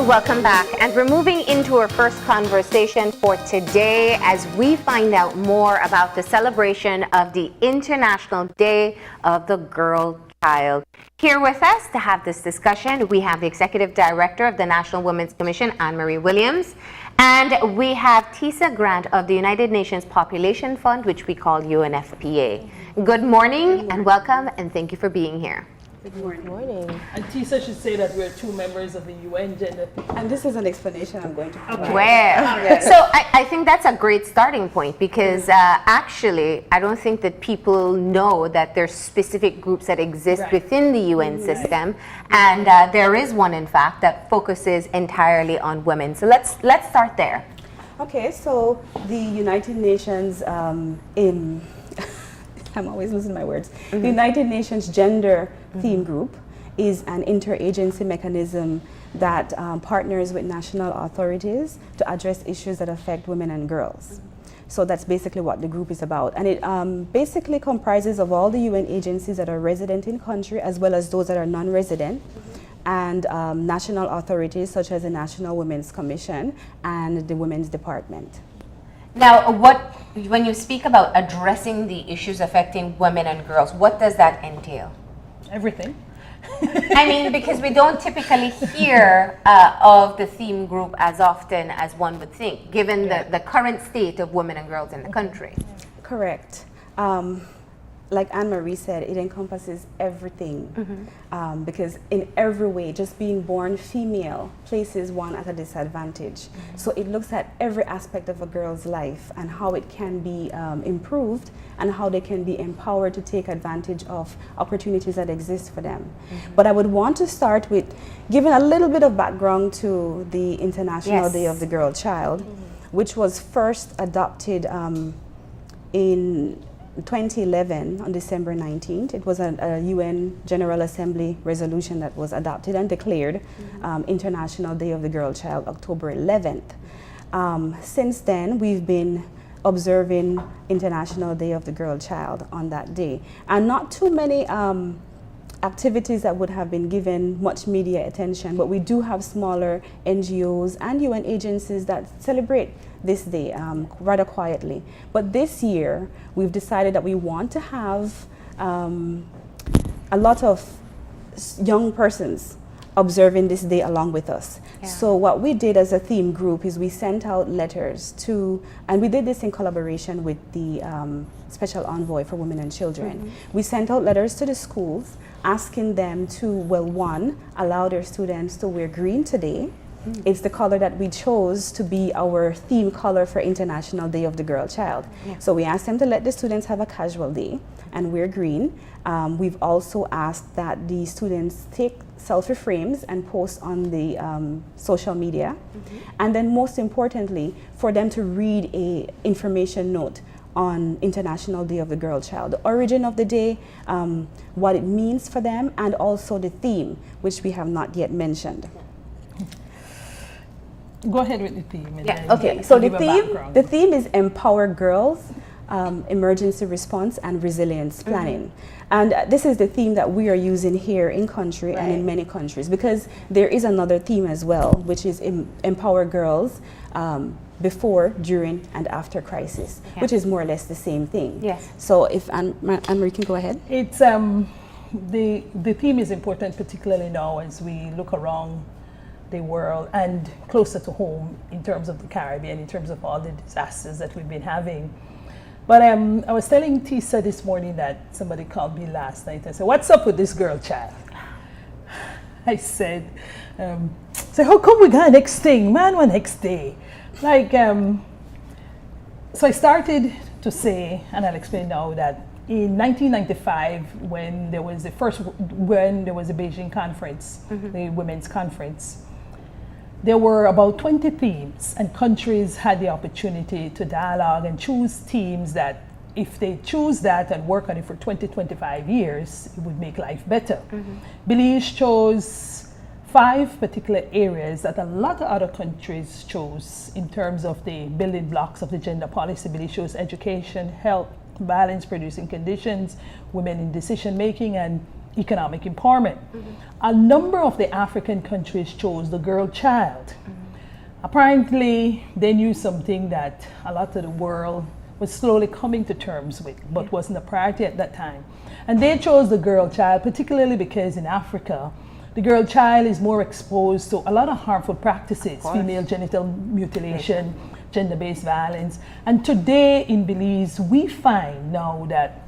Welcome back, and we're moving into our first conversation for today as we find out more about the celebration of the International Day of the Girl Child. Here with us to have this discussion, we have the Executive Director of the National Women's Commission, Anne-Marie Williams, and we have Tisa Grant of the United Nations Population Fund, which we call UNFPA. Good morning and welcome, and thank you for being here. Good morning. And Tisa should say that we're two members of the UN Gender. And this is an explanation I'm going to provide. Where? So I think that's a great starting point because actually I don't think that people know that there's specific groups that exist within the UN system, and there is one in fact that focuses entirely on women. So let's start there. Okay, so the United Nations I'm always losing my words. The United Nations Gender Theme Group is an interagency mechanism that partners with national authorities to address issues that affect women and girls. So that's basically what the group is about. And it basically comprises of all the UN agencies that are resident in country as well as those that are non-resident, and national authorities such as the National Women's Commission and the Women's Department. Now, when you speak about addressing the issues affecting women and girls, what does that entail? Everything. I mean, because we don't typically hear of the theme group as often as one would think, given the current state of women and girls in the country. Correct. Like Anne-Marie said, it encompasses everything because in every way, just being born female places one at a disadvantage. So it looks at every aspect of a girl's life and how it can be improved and how they can be empowered to take advantage of opportunities that exist for them. But I would want to start with giving a little bit of background to the International Day of the Girl Child, which was first adopted in 2011 on December 19th. It was a UN General Assembly resolution that was adopted and declared International Day of the Girl Child October 11th. Since then, we've been observing International Day of the Girl Child on that day. And not too many activities that would have been given much media attention, but we do have smaller NGOs and UN agencies that celebrate this day rather quietly. But this year, we've decided that we want to have a lot of young persons observing this day along with us. So what we did as a theme group is we sent out letters to, and we did this in collaboration with the Special Envoy for Women and Children. We sent out letters to the schools asking them to, well, one, allow their students to wear green today. It's the color that we chose to be our theme color for International Day of the Girl Child. So we asked them to let the students have a casual day and wear green. We've also asked that the students take selfie frames and post on the social media. And then most importantly, for them to read a information note on International Day of the Girl Child, the origin of the day, what it means for them, and also the theme, which we have not yet mentioned. Go ahead with the theme. Okay, so the theme is Empower Girls, Emergency Response and Resilience Planning. And this is the theme that we are using here in country and in many countries, because there is another theme as well, which is Empower Girls before, during, and after crisis, which is more or less the same thing. So if Anne-Marie can go ahead. It's the theme is important, particularly now as we look around the world and closer to home in terms of the Caribbean, in terms of all the disasters that we've been having. But I was telling Tisa this morning that somebody called me last night and said, "What's up with this girl child?" I said, "So how come we got next thing, man, one next day?" Like, so I started to say, and I'll explain now, that in 1995, when there was the Beijing conference, the women's conference, there were about 20 themes, and countries had the opportunity to dialogue and choose themes that, if they choose that and work on it for 20-25 years, it would make life better. Belize chose 5 particular areas that a lot of other countries chose in terms of the building blocks of the gender policy. Belize chose education, health, balance, producing conditions, women in decision making, and economic empowerment. A number of the African countries chose the girl child. Apparently, they knew something that a lot of the world was slowly coming to terms with, but wasn't a priority at that time. And they chose the girl child, particularly because in Africa, the girl child is more exposed to a lot of harmful practices, female genital mutilation, gender-based violence. And today in Belize, we find now that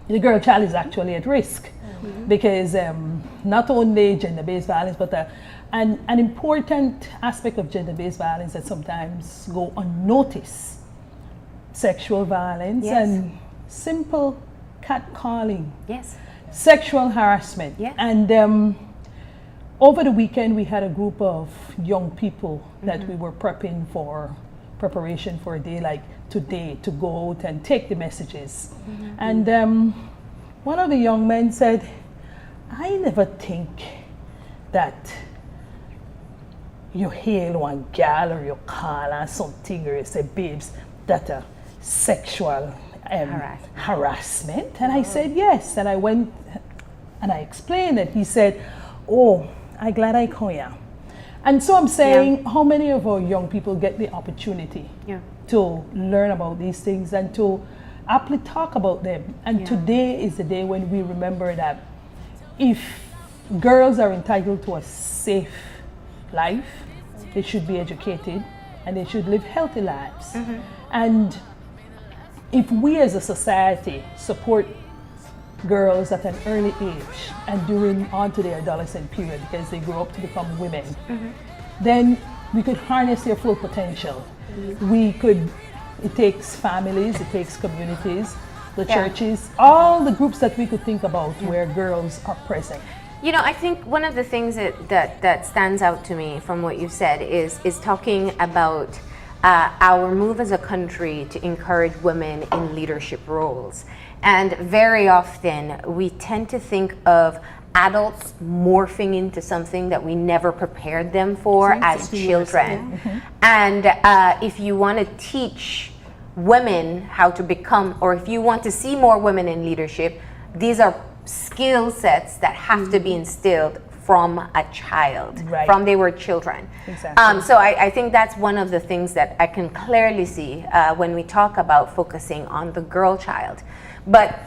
the girl child is actually at risk because not only gender-based violence, but an important aspect of gender-based violence that sometimes go unnoticed, sexual violence and simple catcalling, sexual harassment. And over the weekend, we had a group of young people that we were preparation for a day like today to go out and take the messages. And one of the young men said, I never think that you hail one gal or you call her something or you say, babes, that a sexual harassment. And I said, yes. And I went and I explained it. He said, oh, I'm glad I come here. And so I'm saying, how many of our young people get the opportunity to learn about these things and to aptly talk about them? And today is the day when we remember that if girls are entitled to a safe life, they should be educated and they should live healthy lives. And if we as a society support girls at an early age and during on to their adolescent period because they grow up to become women, then we could harness their full potential. It takes families, it takes communities, the churches, all the groups that we could think about where girls are present. You know, I think one of the things that stands out to me from what you said is talking about our move as a country to encourage women in leadership roles. And very often we tend to think of adults morphing into something that we never prepared them for as children. And if you want to teach women how to become, or if you want to see more women in leadership, these are skill sets that have to be instilled from a child, from they were children. So I think that's one of the things that I can clearly see when we talk about focusing on the girl child. But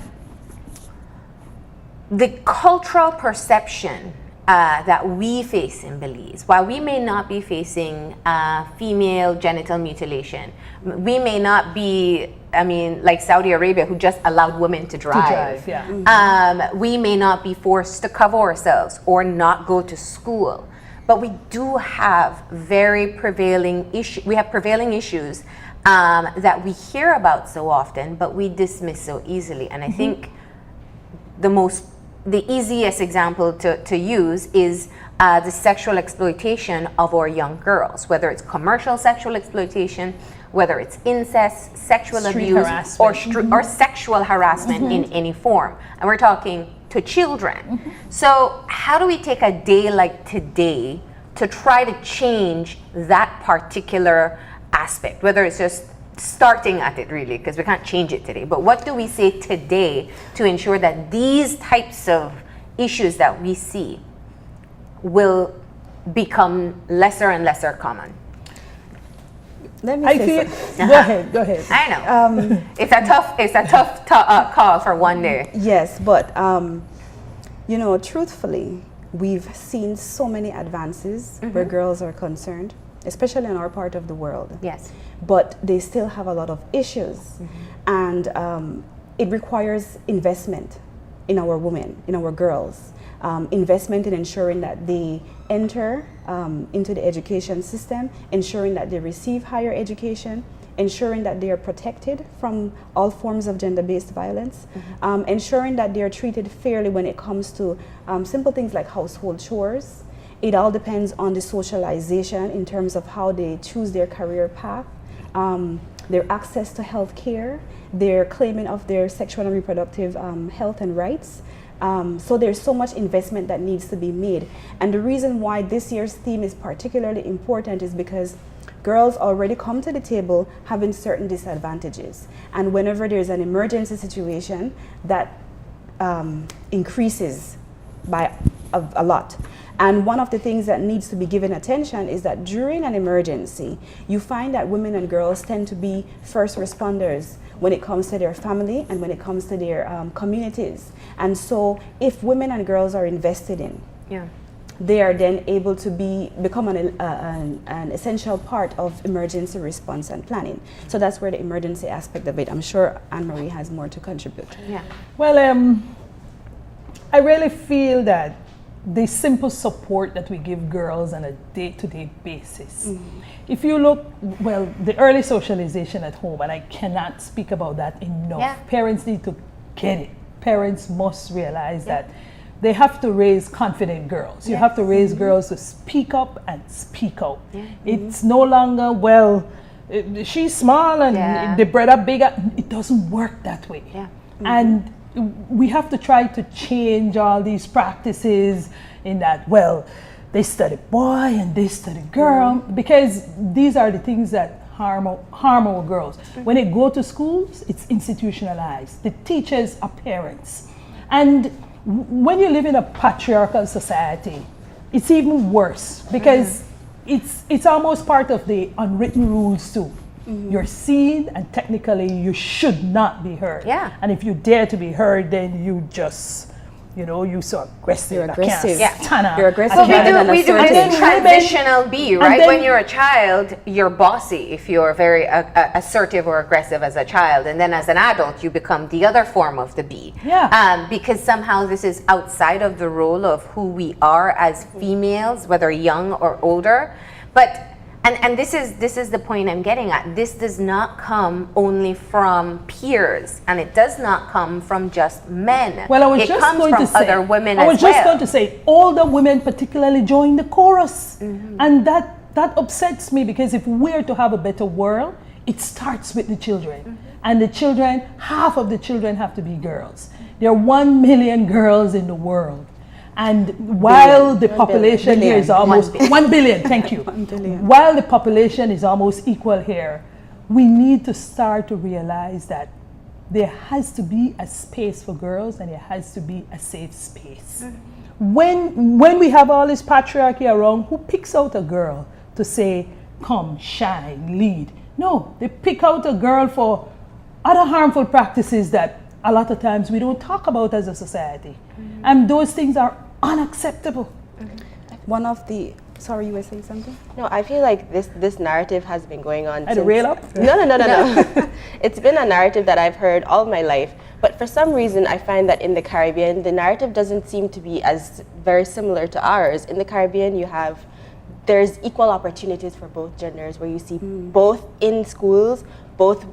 the cultural perception that we face in Belize, while we may not be facing female genital mutilation, we may not be, like Saudi Arabia, who just allowed women to drive. We may not be forced to cover ourselves or not go to school, but we do have prevailing issues that we hear about so often, but we dismiss so easily. And I think the easiest example to use is the sexual exploitation of our young girls, whether it's commercial sexual exploitation, whether it's incest, sexual abuse, or sexual harassment in any form. And we're talking to children. So how do we take a day like today to try to change that particular aspect, whether it's just starting at it really, because we can't change it today, but what do we say today to ensure that these types of issues that we see will become lesser and lesser common? Let me say Go ahead. I know. It's a tough call for one day. Yes, but truthfully, we've seen so many advances where girls are concerned, especially in our part of the world. Yes. But they still have a lot of issues. And it requires investment in our women, in our girls. Investment in ensuring that they enter into the education system, ensuring that they receive higher education, ensuring that they are protected from all forms of gender-based violence, ensuring that they are treated fairly when it comes to simple things like household chores. It all depends on the socialization in terms of how they choose their career path, their access to health care, their claiming of their sexual and reproductive health and rights. So there's so much investment that needs to be made. And the reason why this year's theme is particularly important is because girls already come to the table having certain disadvantages. And whenever there's an emergency situation that increases by a lot. And one of the things that needs to be given attention is that during an emergency, you find that women and girls tend to be first responders when it comes to their family and when it comes to their communities. And so if women and girls are invested in, they are then able to become an essential part of emergency response and planning. So that's where the emergency aspect of it. I'm sure Anne-Marie has more to contribute. Well, I really feel that the simple support that we give girls on a day-to-day basis. If you look, well, the early socialization at home, and I cannot speak about that enough. Parents need to get it. Parents must realize that they have to raise confident girls. You have to raise girls to speak up and speak out. It's no longer, well, she's small and they bred up bigger. It doesn't work that way. And we have to try to change all these practices in that, well, they study boy and they study girl, because these are the things that harm our girls. When they go to schools, it's institutionalized. The teachers are parents. And when you live in a patriarchal society, it's even worse, because it's almost part of the unwritten rules too. You're seen, and technically you should not be heard. And if you dare to be heard, then you just, you're so aggressive. You're aggressive. You're aggressive. We do this transitional B, right? When you're a child, you're bossy if you're very assertive or aggressive as a child. And then as an adult, you become the other form of the B. Because somehow this is outside of the role of who we are as females, whether young or older. But And this is the point I'm getting at. This does not come only from peers, and it does not come from just men. Well, I was it just comes going from to say, other women I was as well. just going to say, older women particularly join the chorus, and that upsets me, because if we're to have a better world, it starts with the children, and the children, half of the children have to be girls. There are 1 million girls in the world. And while the population here is almost 1 billion, thank you. While the population is almost equal here, we need to start to realize that there has to be a space for girls, and there has to be a safe space. When we have all this patriarchy around, who picks out a girl to say, come, shine, lead? No, they pick out a girl for other harmful practices that a lot of times we don't talk about as a society. And those things are unacceptable. One of the, sorry, you were saying something? No, I feel like this narrative has been going on At a rail up? No. It's been a narrative that I've heard all my life. But for some reason, I find that in the Caribbean, the narrative doesn't seem to be as very similar to ours. In the Caribbean, there's equal opportunities for both genders, where you see both in schools, both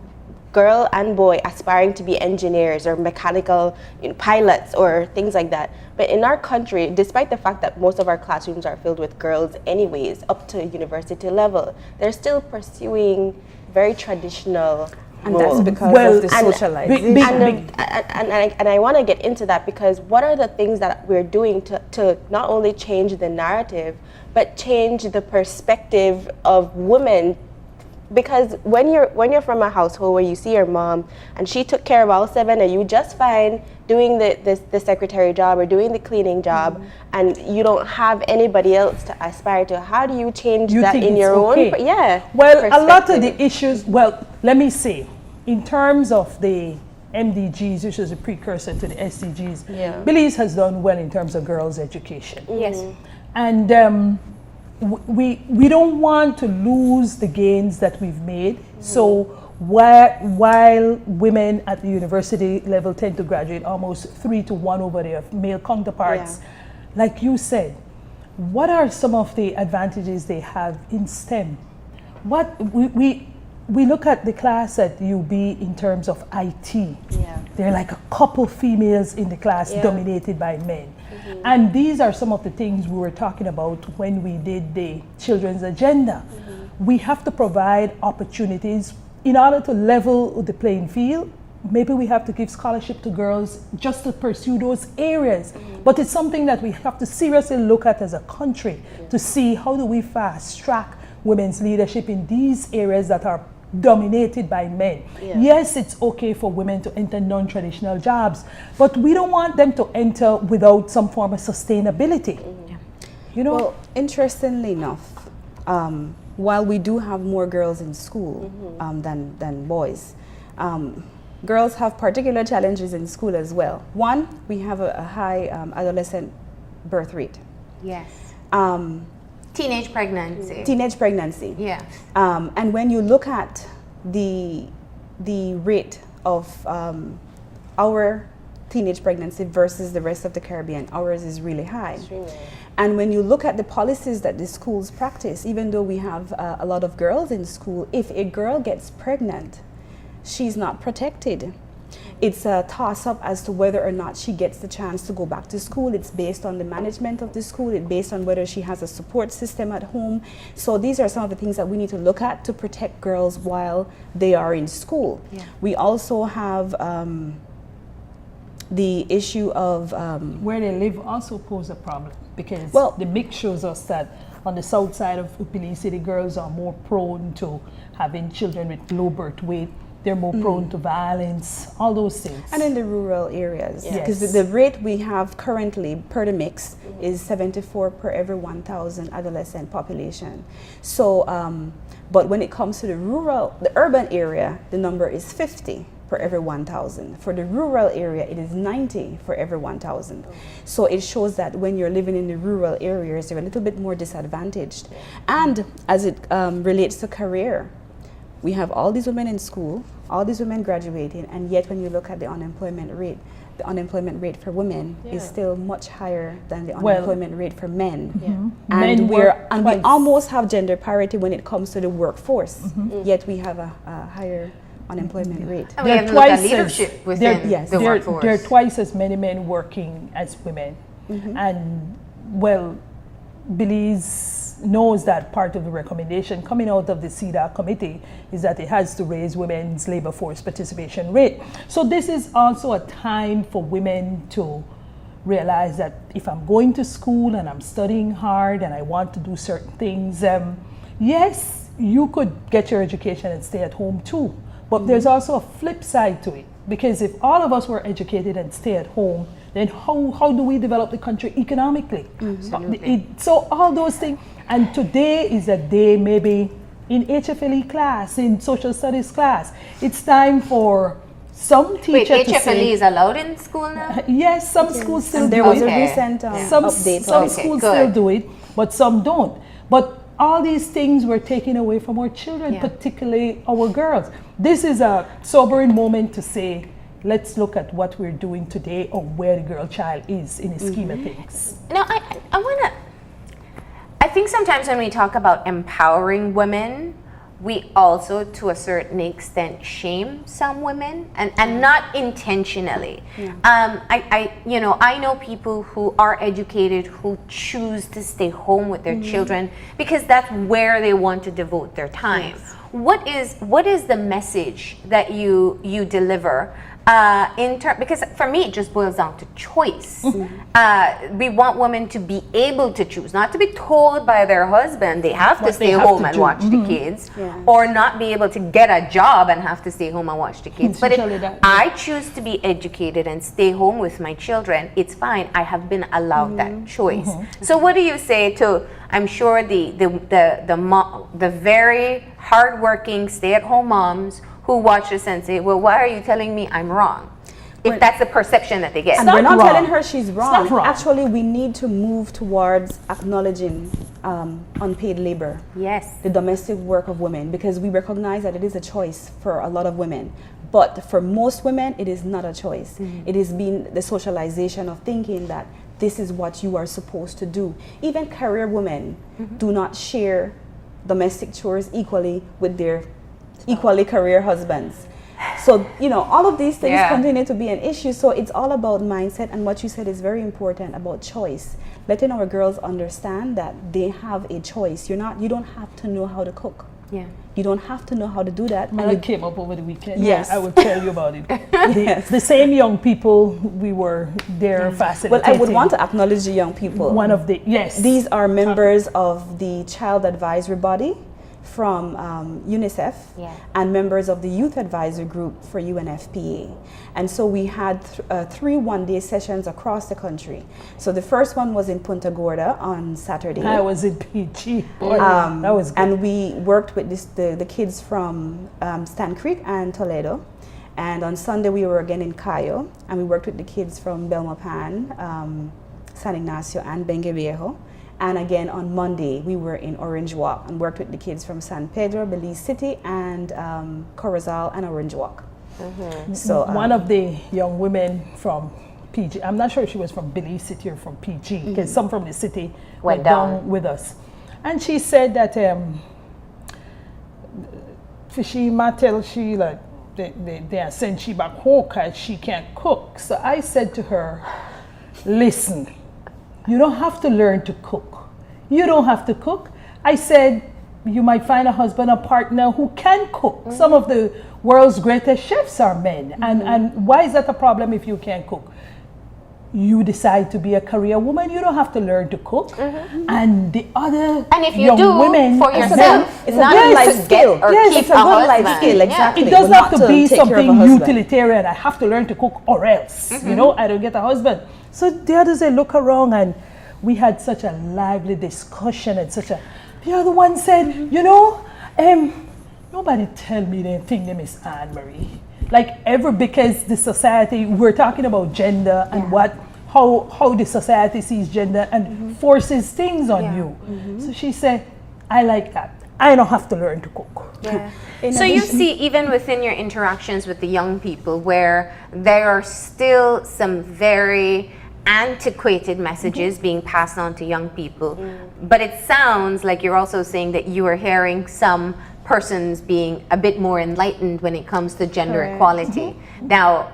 girl and boy aspiring to be engineers or mechanical pilots or things like that. But in our country, despite the fact that most of our classrooms are filled with girls anyways, up to university level, they're still pursuing very traditional And roles. that's because of the And- socialization. And I want to get into that, because what are the things that we're doing to not only change the narrative, but change the perspective of women? Because when you're from a household where you see your mom and she took care of all 7 and you just fine doing the secretary job or doing the cleaning job, and you don't have anybody else to aspire to, how do you change that in your own? Well, a lot of the issues, well, let me say, in terms of the MDGs, which is a precursor to the SDGs, Belize has done well in terms of girls' education. Yes. And we don't want to lose the gains that we've made. So while women at the university level tend to graduate almost 3 to 1 over their male counterparts, like you said, what are some of the advantages they have in STEM? What we look at the class at UB in terms of IT. There are like a couple females in the class dominated by men. And these are some of the things we were talking about when we did the children's agenda. We have to provide opportunities in order to level the playing field. Maybe we have to give scholarship to girls just to pursue those areas. But it's something that we have to seriously look at as a country to see how do we fast track women's leadership in these areas that are dominated by men. Yeah. Yes, it's okay for women to enter non-traditional jobs, but we don't want them to enter without some form of sustainability. You know? Well, interestingly enough, while we do have more girls in school than boys, girls have particular challenges in school as well. One, we have a high adolescent birth rate. Yes. Teenage pregnancy. Teenage pregnancy. Yeah. And when you look at the rate of our teenage pregnancy versus the rest of the Caribbean, ours is really high. Extremely. And when you look at the policies that the schools practice, even though we have a lot of girls in school, if a girl gets pregnant, she's not protected. It's a toss-up as to whether or not she gets the chance to go back to school. It's based on the management of the school. It's based on whether she has a support system at home. So these are some of the things that we need to look at to protect girls while they are in school. Yeah. We also have the issue of where they live also pose a problem, because Well- the mix shows us that on the south side of Belize City, girls are more prone to having children with low birth weight. They're more prone to violence, all those things. and in the rural areas, Yes. because the rate we have currently per the mix is 74 per every 1,000 adolescent population. So, but when it comes to the urban area, the number is 50 per every 1,000. For the rural area, it is 90 for every 1,000. So it shows that when you're living in the rural areas, you're a little bit more disadvantaged. And as it relates to career, we have all these women in school, all these women graduating, and yet when you look at the unemployment rate for women is still much higher than the unemployment rate for men. Yeah. Men And work we twice. almost have gender parity when it comes to the workforce, yet we have a higher unemployment rate. And we There have are to look at twice as- leadership within yes, the there workforce. are twice as many men working as women. And, well, Belize knows that part of the recommendation coming out of the CEDA committee is that it has to raise women's labor force participation rate. So this is also a time for women to realize that if I'm going to school and I'm studying hard and I want to do certain things, yes, you could get your education and stay at home too. But there's also a flip side to it, because if all of us were educated and stay at home, then how do we develop the country economically? So all those things. And today is a day maybe in HFLE class, in social studies class, it's time for some Wait, teacher to HFLE say, is allowed in school now? yes, some schools still And there do was it. a Okay. recent Some update. some on it. schools good. still do it, but some don't. But all these things were taken away from our children, Yeah. particularly our girls. This is a sobering moment to say, let's look at what we're doing today or where the girl child is in the scheme of things. No, I want to. I think sometimes when we talk about empowering women, we also, to a certain extent, shame some women, and not intentionally. I know people who are educated who choose to stay home with their children because that's where they want to devote their time. Yes. What is the message that you deliver? Because for me it just boils down to choice. We want women to be able to choose, not to be told by their husband they have to What stay they have home to and do. watch the kids, Yeah. or not be able to get a job and have to stay home and watch the kids. But if Especially that, I choose to be educated and stay home with my children, it's fine. I have been allowed that choice. So what do you say to, I'm sure the very hardworking stay-at-home moms who watch this and say, well, why are you telling me I'm wrong? If that's the perception that they get. And not we're not wrong. telling her she's wrong. not wrong. Actually, we need to move towards acknowledging unpaid labor, Yes. the domestic work of women, because we recognize that it is a choice for a lot of women. But for most women, it is not a choice. It has been the socialization of thinking that this is what you are supposed to do. Even career women do not share domestic chores equally with their equally career husbands. So, all of these things Yeah. continue to be an issue. So it's all about mindset, and what you said is very important about choice. Letting our girls understand that they have a choice. You don't have to know how to cook. Yeah. You don't have to know how to do that. When And I you- came up over the weekend, Yes. I will tell you about it. Yes. The same young people we were there Well, facilitating. I would want to acknowledge the young people. One of the, yes. These are members of the child advisory body. from UNICEF Yeah. and members of the Youth Advisor Group for UNFPA. And so we had 3 one-day sessions across the country. So the first one was in Punta Gorda on Saturday. I was in PG. That was good. And we worked with the kids from Stan Creek and Toledo. And on Sunday we were again in Cayo, and we worked with the kids from Belmopan, San Ignacio and Bengue Viejo. And again on Monday we were in Orange Walk and worked with the kids from San Pedro, Belize City, and Corozal and Orange Walk. So one of the young women from PG, I'm not sure if she was from Belize City or from PG, because some from the city went down with us. And she said that she might tell she like they are sending she back home because she can't cook. So I said to her, listen, you don't have to learn to cook. You don't have to cook. I said, you might find a husband or partner who can cook. Some of the world's greatest chefs are men. And why is that a problem if you can't cook? You decide to be a career woman, you don't have to learn to cook. And the other And if you young do women for as yourself, it's a not good to life get skill. or Yes, keep it's a good life husband. skill, Yeah. exactly. It doesn't But have to not be take care of a something husband. utilitarian. I have to learn to cook or else, you know, I don't get a husband. So the others, they look around, and we had such a lively discussion and the other one said, you know, nobody tell me they think they Miss Anne-Marie. Like because the society, we're talking about gender and how the society sees gender and forces things on you. So she said, I like that. I don't have to learn to cook. Yeah. So you see, even within your interactions with the young people, where there are still some very antiquated messages being passed on to young people, but it sounds like you're also saying that you are hearing some persons being a bit more enlightened when it comes to gender equality. Now,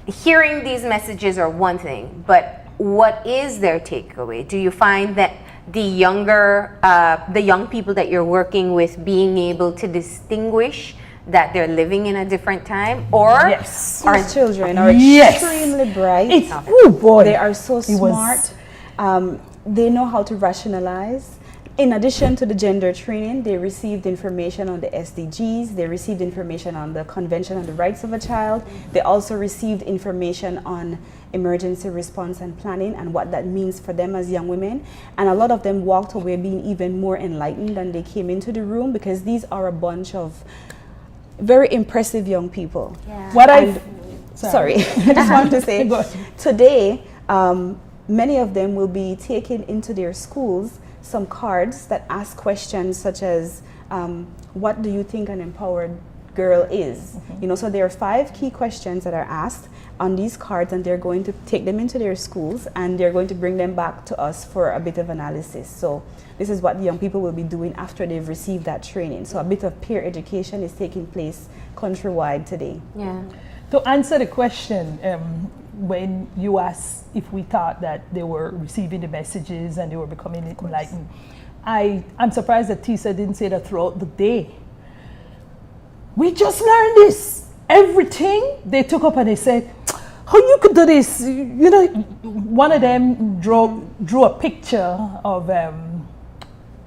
hearing these messages are one thing, but what is their takeaway? Do you find that the young people that you're working with being able to distinguish that they're living in a different time, or Our children are extremely bright. Oh boy, they are so smart. They know how to rationalize. In addition to the gender training, they received information on the SDGs, they received information on the Convention on the Rights of a Child, they also received information on emergency response and planning and what that means for them as young women. And a lot of them walked away being even more enlightened than they came into the room, because these are a bunch of very impressive young people. Sorry, I just want to say, today, many of them will be taken into their schools some cards that ask questions such as, what do you think an empowered girl is? You know, so there are 5 key questions that are asked on these cards, and they're going to take them into their schools and they're going to bring them back to us for a bit of analysis. So this is what the young people will be doing after they've received that training. So a bit of peer education is taking place countrywide today. Yeah. To answer the question, when you asked if we thought that they were receiving the messages and they were becoming enlightened, I'm surprised that Tisa didn't say that throughout the day. We just learned this. Everything they took up and they said, how you could do this? You know, one of them drew a picture of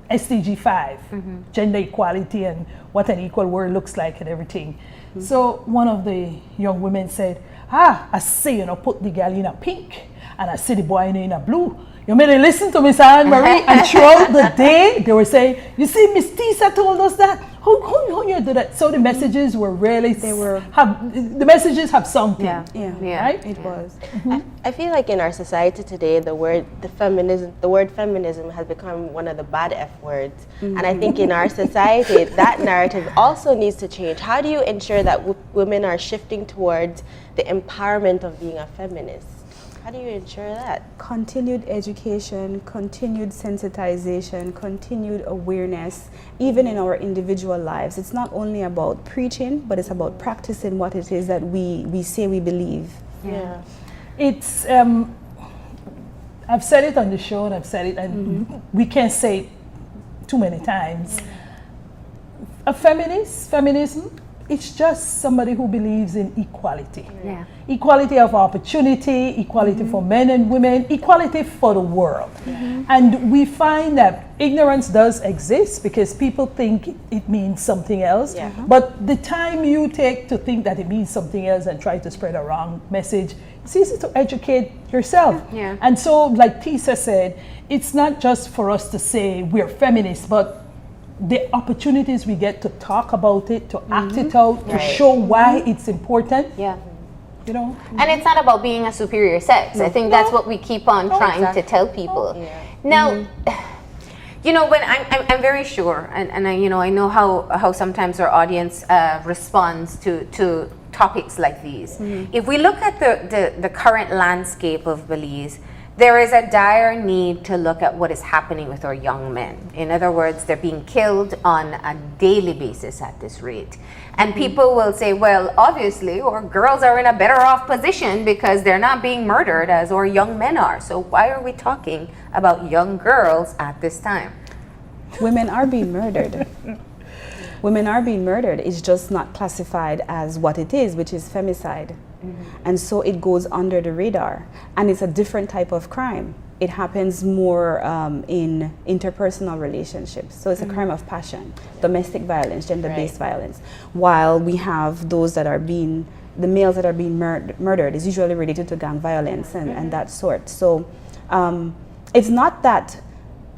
SDG 5, gender equality and what an equal world looks like and everything. So one of the young women said, I see, you know, put the girl in a pink and I see the boy in a blue. You may listen to Miss Anne-Marie, and throughout the day they were saying, you see, Miss Tisa told us that. How you do that? So the messages were really, the messages have something. Right? It was. I feel like in our society today, the word feminism has become one of the bad F words. And I think in our society, that narrative also needs to change. How do you ensure that women are shifting towards the empowerment of being a feminist? How do you ensure that? Continued education, continued sensitization, continued awareness, even in our individual lives. It's not only about preaching, but it's about practicing what it is that we say we believe. Yeah. It's, I've said it on the show and I've said it, and we can't say it too many times. A feminism it's just somebody who believes in equality. Yeah. Equality of opportunity, equality for men and women, equality for the world. And we find that ignorance does exist because people think it means something else. Yeah. But the time you take to think that it means something else and try to spread a wrong message, it's easy to educate yourself. Yeah. And so, like Tisa said, it's not just for us to say we're feminists, but the opportunities we get to talk about it, to act it out, to Right. show why it's important, Yeah. you know. And it's not about being a superior sex. I think that's what we keep on trying to tell people. Yeah. Now, you know, when I'm very sure, and I, you know, I know how sometimes our audience responds to topics like these. If we look at the current landscape of Belize, there is a dire need to look at what is happening with our young men. In other words, they're being killed on a daily basis at this rate. And people will say, well, obviously, our girls are in a better off position because they're not being murdered as our young men are. So why are we talking about young girls at this time? Women are being murdered. Women are being murdered. It's just not classified as what it is, which is femicide. And so it goes under the radar. And it's a different type of crime. It happens more in interpersonal relationships. So it's a crime of passion, domestic violence, gender-based violence. While we have those that are being, the males that are being murdered is usually related to gang violence and that sort. So it's not that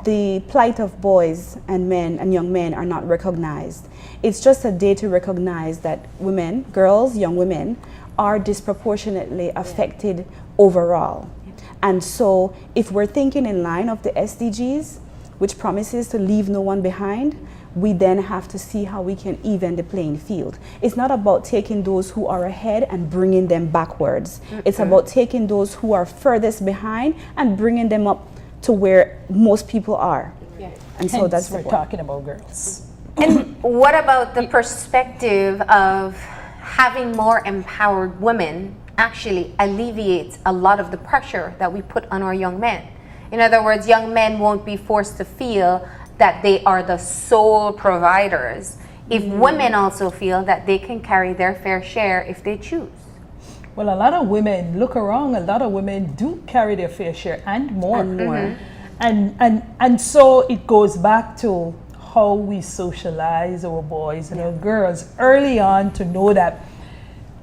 the plight of boys and men and young men are not recognized. It's just a day to recognize that women, girls, young women, are disproportionately affected overall. And so if we're thinking in line of the SDGs, which promises to leave no one behind, we then have to see how we can even the playing field. It's not about taking those who are ahead and bringing them backwards. It's about taking those who are furthest behind and bringing them up to where most people are. And so Hence, that's we're the point. talking about girls. And what about the perspective of having more empowered women actually alleviates a lot of the pressure that we put on our young men? In other words, young men won't be forced to feel that they are the sole providers if women also feel that they can carry their fair share if they choose. Well, a lot of women, look around, a lot of women do carry their fair share and more. And more. And so it goes back to how we socialize our boys and our girls early on to know that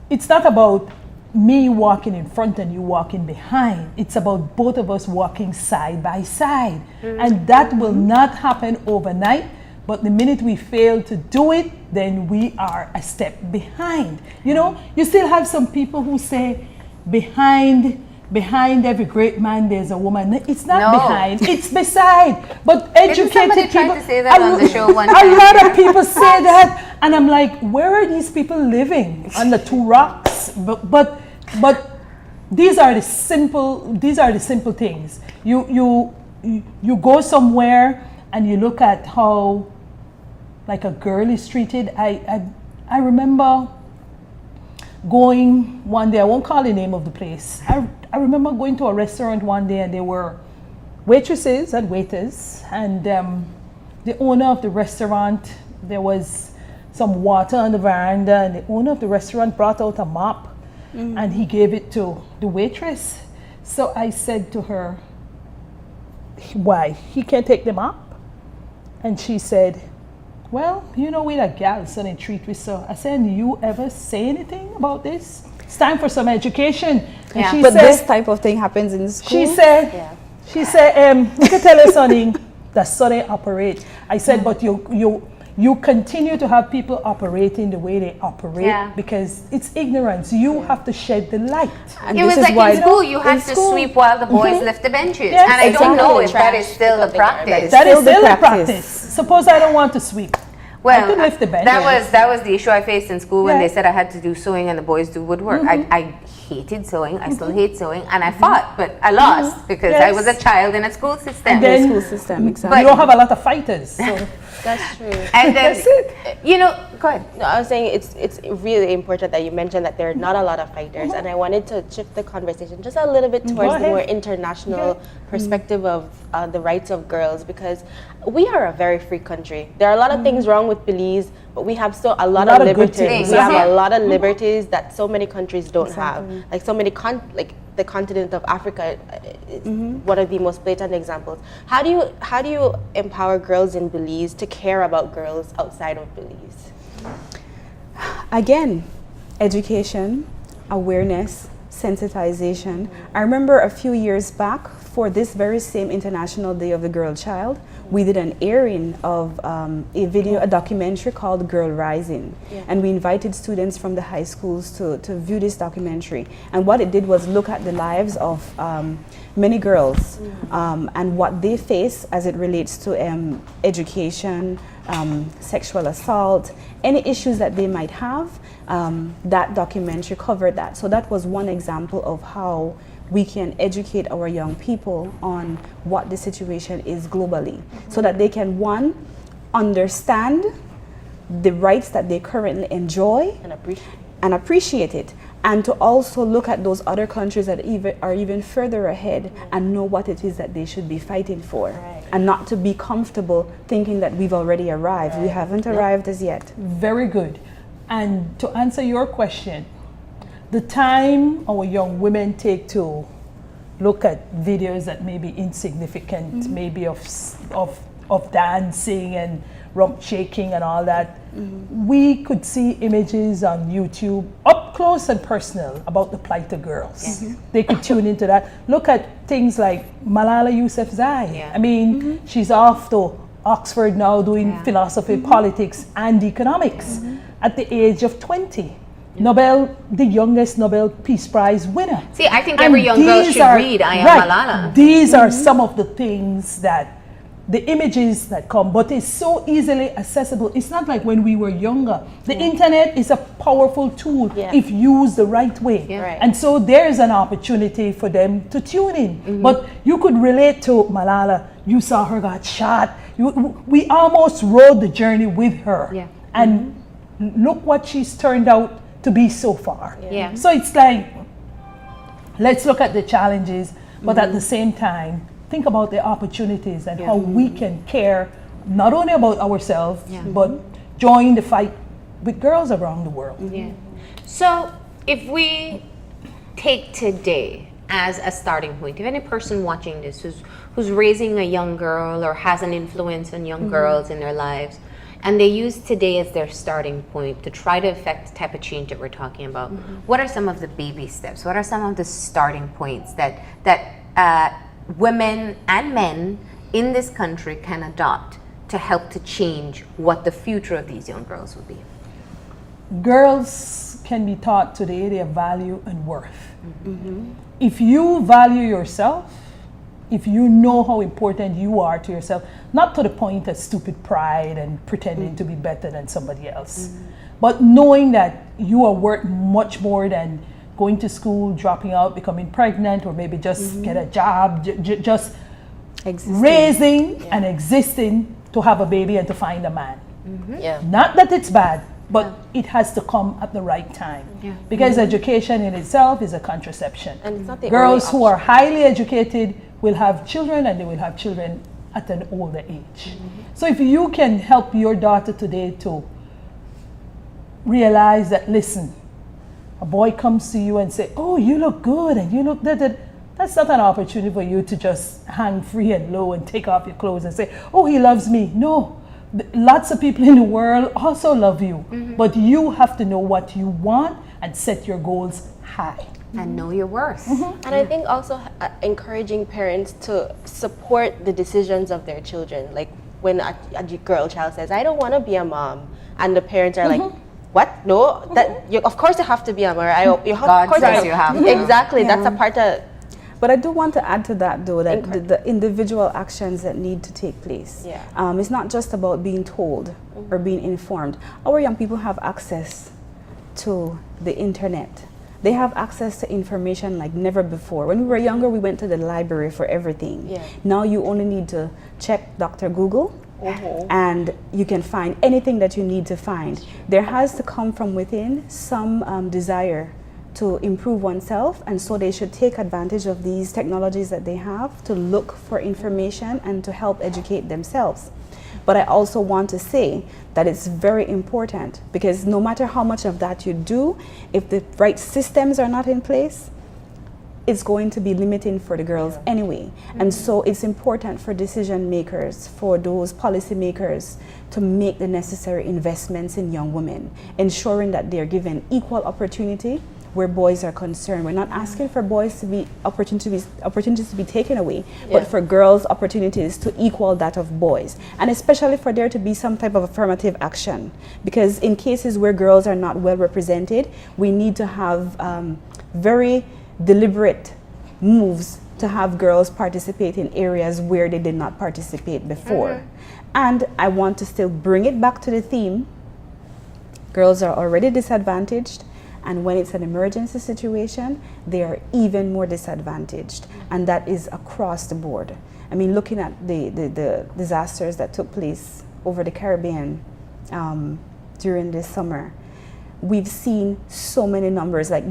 it's not about me walking in front and you walking behind. It's about both of us walking side by side. And that will not happen overnight. But the minute we fail to do it, then we are a step behind. You know, you still have some people who say behind every great man there's a woman. It's not No. behind, it's beside. But Didn't educated somebody people, try to say that on the show one a time? lot of people say that, and I'm like, where are these people living? On the two rocks? But these are the simple things. You go somewhere and you look at how like a girl is treated. I remember going one day, I won't call the name of the place. I remember going to a restaurant one day and there were waitresses and waiters, and the owner of the restaurant, there was some water on the veranda, and the owner of the restaurant brought out a mop and he gave it to the waitress. So I said to her, why? He can't take the mop? And she said, well, you know, we like gals and they treat we so. I said, you ever say anything about this? It's time for some education. And Yeah. she But said, this type of thing happens in school. she said, you can tell us, honey, that's how they operate. I said, but you continue to have people operating the way they operate because it's ignorance. You have to shed the light. And It this was is like why in school, you had in to school- sweep while the boys lift the benches. Yes, and I don't know exactly. if that is still the Trash, pick up the practice. That is still the still the practice. practice. Suppose I don't want to sweep. Well, I could lift the bench. that was the issue I faced in school when Yeah. they said I had to do sewing and the boys do woodwork. I hated sewing. I still hate sewing, and I fought, but I lost because I Yes. was a child in a school system. And then- school system, exactly. You don't have a lot of fighters. So. That's true. And then, That's it. you know, go ahead. No, I was saying it's really important that you mentioned that there are not a lot of fighters, and I wanted to shift the conversation just a little bit towards the ahead. more international perspective of the rights of girls, because we are a very free country. There are a lot of things wrong with Belize, but we have a lot of good liberties. things. We have Yeah. a lot of liberties that so many countries don't Exactly. have. Like so many the continent of Africa is one of the most blatant examples. How do you empower girls in Belize to care about girls outside of Belize? Again, education, awareness, sensitization. I remember a few years back, for this very same International Day of the Girl Child, we did an airing of a documentary called Girl Rising. And we invited students from the high schools to view this documentary. And what it did was look at the lives of many girls and what they face as it relates to education, sexual assault, any issues that they might have. That documentary covered that. So that was one example of how we can educate our young people on what the situation is globally, so that they can, one, understand the rights that they currently enjoy and appreciate it, and to also look at those other countries that are even further ahead and know what it is that they should be fighting for, and not to be comfortable thinking that we've already arrived. We haven't arrived as yet. Very good. And to answer your question, the time our young women take to look at videos that may be insignificant, maybe of dancing and rump shaking and all that, we could see images on YouTube up close and personal about the plight of girls. They could tune into that. Look at things like Malala Yousafzai. I mean, she's off to Oxford now doing philosophy, politics, and economics at the age of 20. The youngest Nobel Peace Prize winner. See, I think every young girl should read I Am Malala. These are some of the things that, the images that come, but it's so easily accessible. It's not like when we were younger. The internet is a powerful tool if used the right way. And so there's an opportunity for them to tune in. But you could relate to Malala. You saw her got shot. We almost rode the journey with her. And look what she's turned out to be so far. So it's like, let's look at the challenges, but at the same time, think about the opportunities and how we can care not only about ourselves, but join the fight with girls around the world. So if we take today as a starting point, if any person watching this who's raising a young girl or has an influence on young girls in their lives, and they use today as their starting point to try to affect the type of change that we're talking about, what are some of the baby steps? What are some of the starting points that women and men in this country can adopt to help to change what the future of these young girls will be? Girls can be taught today their value and worth. If you value yourself, if you know how important you are to yourself, not to the point of stupid pride and pretending to be better than somebody else, but knowing that you are worth much more than going to school, dropping out, becoming pregnant, or maybe just get a job, just raising and existing to have a baby and to find a man. Not that it's bad, but it has to come at the right time. Because education in itself is a contraception. And it's not the girls who are highly educated will have children, and they will have children at an older age. So if you can help your daughter today to realize that, listen, a boy comes to you and say, oh, you look good and you look that, that's not an opportunity for you to just hang free and low and take off your clothes and say, oh, he loves me. No, lots of people in the world also love you, but you have to know what you want and set your goals high. And know your worth. And I think also encouraging parents to support the decisions of their children. Like when a girl child says, I don't want to be a mom, and the parents are like, what? No, of course you have to be a mom. God says you have to. Exactly, that's a part of. But I do want to add to that, though, that the individual actions that need to take place. It's not just about being told or being informed. Our young people have access to the internet. They have access to information like never before. When we were younger, we went to the library for everything. Now you only need to check Dr. Google, and you can find anything that you need to find. There has to come from within some desire to improve oneself, and so they should take advantage of these technologies that they have to look for information and to help educate themselves. But I also want to say that it's very important, because no matter how much of that you do, if the right systems are not in place, it's going to be limiting for the girls anyway. And so it's important for decision makers, for those policy makers, to make the necessary investments in young women, ensuring that they're given equal opportunity where boys are concerned. We're not asking for boys to be opportunities to be taken away, but for girls opportunities to equal that of boys, and especially for there to be some type of affirmative action, because in cases where girls are not well represented, we need to have very deliberate moves to have girls participate in areas where they did not participate before. And I want to still bring it back to the theme. Girls are already disadvantaged, and when it's an emergency situation, they are even more disadvantaged, and that is across the board. I mean, looking at the disasters that took place over the Caribbean during this summer, we've seen so many numbers. Like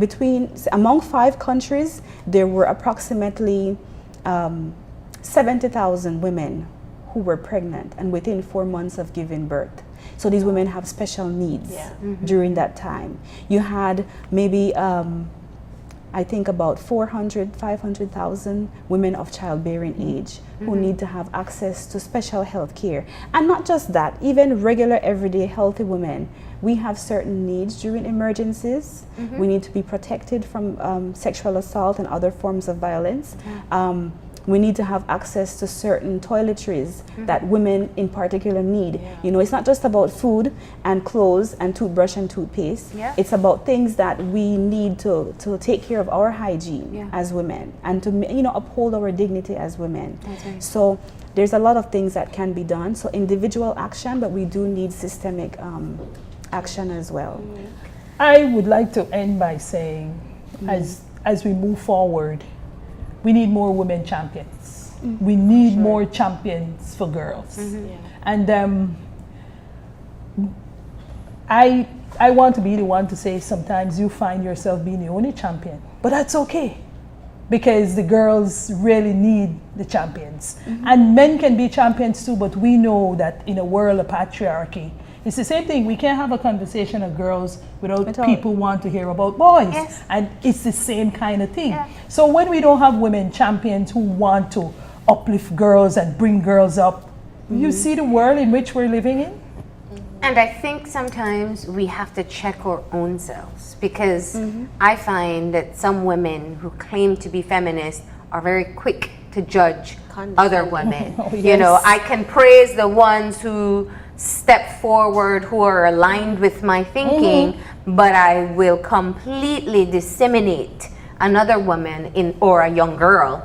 among 5 countries, there were approximately 70,000 women who were pregnant and within 4 months of giving birth. So these women have special needs during that time. You had maybe, I think about 500,000 women of childbearing age who need to have access to special health care. And not just that, even regular everyday healthy women, we have certain needs during emergencies. We need to be protected from sexual assault and other forms of violence. We need to have access to certain toiletries that women in particular need. You know, it's not just about food and clothes and toothbrush and toothpaste. It's about things that we need to take care of our hygiene as women, and to, you know, uphold our dignity as women. So there's a lot of things that can be done. So individual action, but we do need systemic action as well. I would like to end by saying, as we move forward, we need more women champions. We need more champions for girls. And I want to be the one to say sometimes you find yourself being the only champion, but that's okay, because the girls really need the champions. And men can be champions too, but we know that in a world of patriarchy, it's the same thing. We can't have a conversation of girls without people want to hear about boys. And it's the same kind of thing. So when we don't have women champions who want to uplift girls and bring girls up, you see the world in which we're living in? And I think sometimes we have to check our own selves, because I find that some women who claim to be feminists are very quick to judge other women. You know, I can praise the ones who step forward, who are aligned with my thinking, but I will completely disseminate another woman or a young girl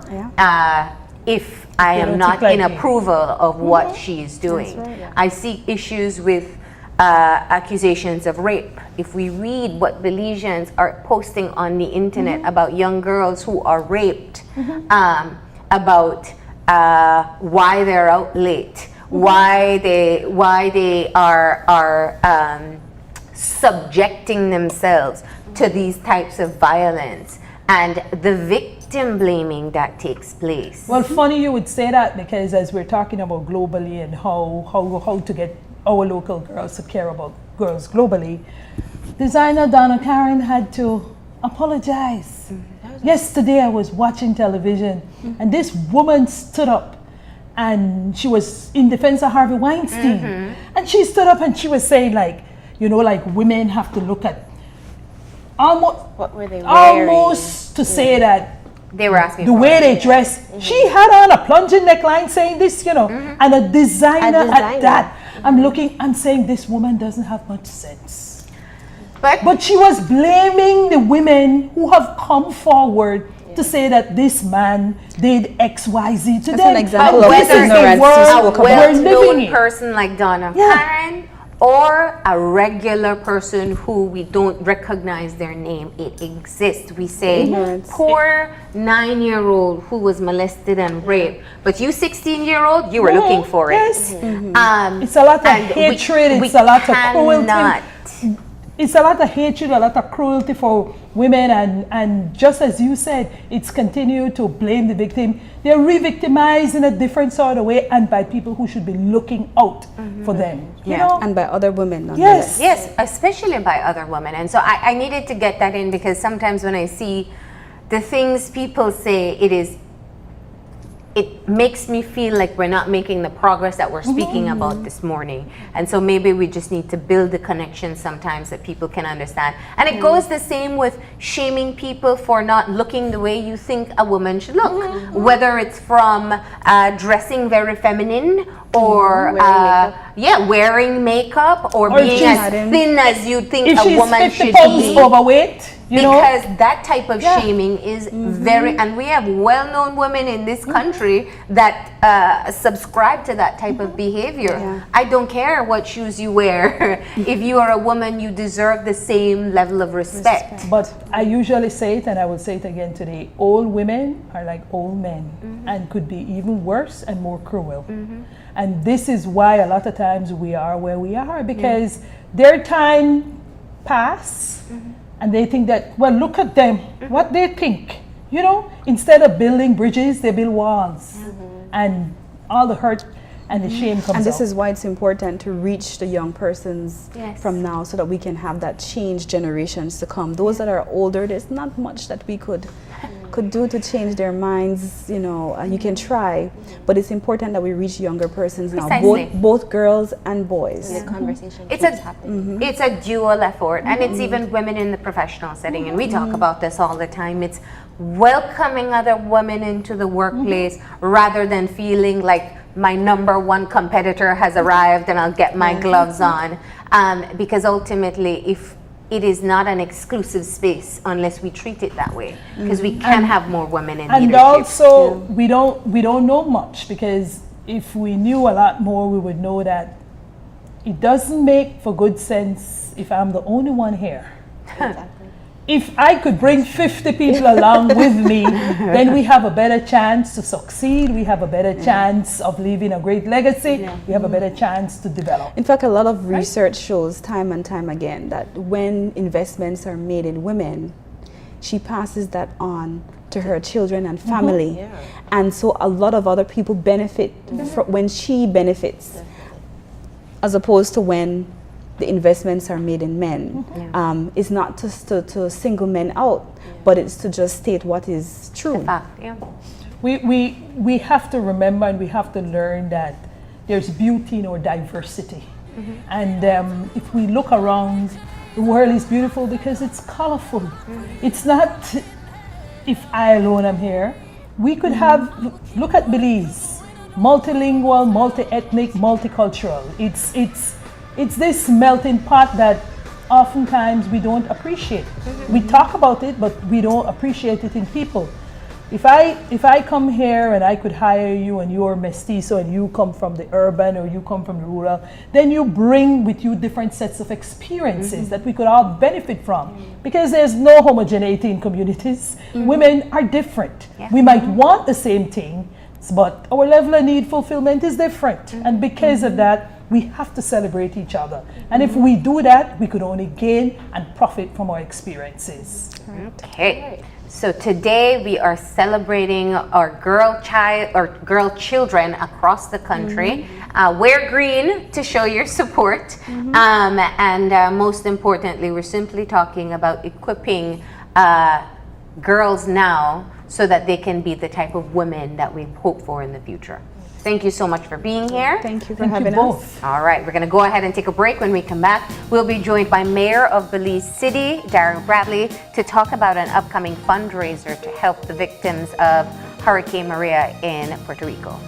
if I am not in approval of what she is doing. I see issues with accusations of rape. If we read what Belizeans are posting on the internet about young girls who are raped, about why they're out late, why they are subjecting themselves to these types of violence, and the victim blaming that takes place. Well, funny you would say that, because as we're talking about globally and how to get our local girls to care about girls globally, designer Donna Karen had to apologize. Yesterday I was watching television and this woman stood up, and she was in defense of Harvey Weinstein. And she stood up and she was saying, like, you know, like women have to look at almost, what were they wearing? Almost to say that they were asking the way they dress. She had on a plunging neckline saying this, you know, and a designer at that. I'm saying this woman doesn't have much sense. But she was blaming the women who have come forward to say that this man did X, Y, Z to them. That's an example of whether ignorance. a well-known living person like Donna Karen or a regular person who we don't recognize their name, it exists. We say, poor 9-year-old who was molested and raped, but you 16-year-old, you were looking for it. It's a lot of hatred, it's a lot of cruelty. it's a lot of hatred, a lot of cruelty for women, and just as you said, it's continue to blame the victim. They're re-victimized in a different sort of way, and by people who should be looking out for them. You know? And by other women, nonetheless. Yes. Yes, especially by other women. And so I needed to get that in, because sometimes when I see the things people say, it makes me feel like we're not making the progress that we're speaking about this morning. And so maybe we just need to build the connection sometimes that people can understand. And it goes the same with shaming people for not looking the way you think a woman should look. Whether it's from dressing very feminine, or wearing makeup, or being as thin as you think If a she's woman 50 should pounds be. overweight, you know, Because that type of shaming is very, and we have well-known women in this country that subscribe to that type of behavior. Yeah. I don't care what shoes you wear. If you are a woman, you deserve the same level of respect. but I usually say it, and I will say it again today, old women are like old men and could be even worse and more cruel. And this is why a lot of times we are where we are, because their time pass and they think that, well, look at them, what they think. You know, instead of building bridges, they build walls. And all the hurt and the shame comes And this out. is why it's important to reach the young persons from now, so that we can have that change generations to come. Those that are older, there's not much that we could do to change their minds. You know, you can try, but it's important that we reach younger persons now, Precisely. both girls and boys. The conversation It's keeps a happening. it's a dual effort, and it's even women in the professional setting, and we talk about this all the time. It's welcoming other women into the workplace rather than feeling like my number one competitor has arrived and I'll get my gloves on, because ultimately, if it is not an exclusive space unless we treat it that way, because we can have more women in And leadership. also, we don't know much, because if we knew a lot more, we would know that it doesn't make for good sense if I'm the only one here. Exactly. If I could bring 50 people along with me, then we have a better chance to succeed. We have a better chance of leaving a great legacy. We have a better chance to develop. In fact, a lot of research shows time and time again that when investments are made in women, she passes that on to her children and family. Yeah. And so a lot of other people benefit when she benefits, as opposed to when the investments are made in men. It's not just to single men out, but it's to just state what is true. We have to remember, and we have to learn that there's beauty in our diversity. And if we look around, the world is beautiful because it's colorful. It's not, if I alone am here. We could have, look at Belize, multilingual, multi-ethnic, multicultural. It's this melting pot that oftentimes we don't appreciate. We talk about it, but we don't appreciate it in people. If I come here and I could hire you, and you're mestizo and you come from the urban or you come from the rural, then you bring with you different sets of experiences that we could all benefit from, because there's no homogeneity in communities. Women are different. We might want the same thing, but our level of need fulfillment is different. And because of that, we have to celebrate each other. And if we do that, we could only gain and profit from our experiences. Okay. So today we are celebrating our girl children across the country. Wear green to show your support. And most importantly, we're simply talking about equipping girls now so that they can be the type of women that we hope for in the future. Thank you so much for being here. Thank you for Thank having you us. both. All right, we're going to go ahead and take a break. When we come back, we'll be joined by Mayor of Belize City, Darren Bradley, to talk about an upcoming fundraiser to help the victims of Hurricane Maria in Puerto Rico.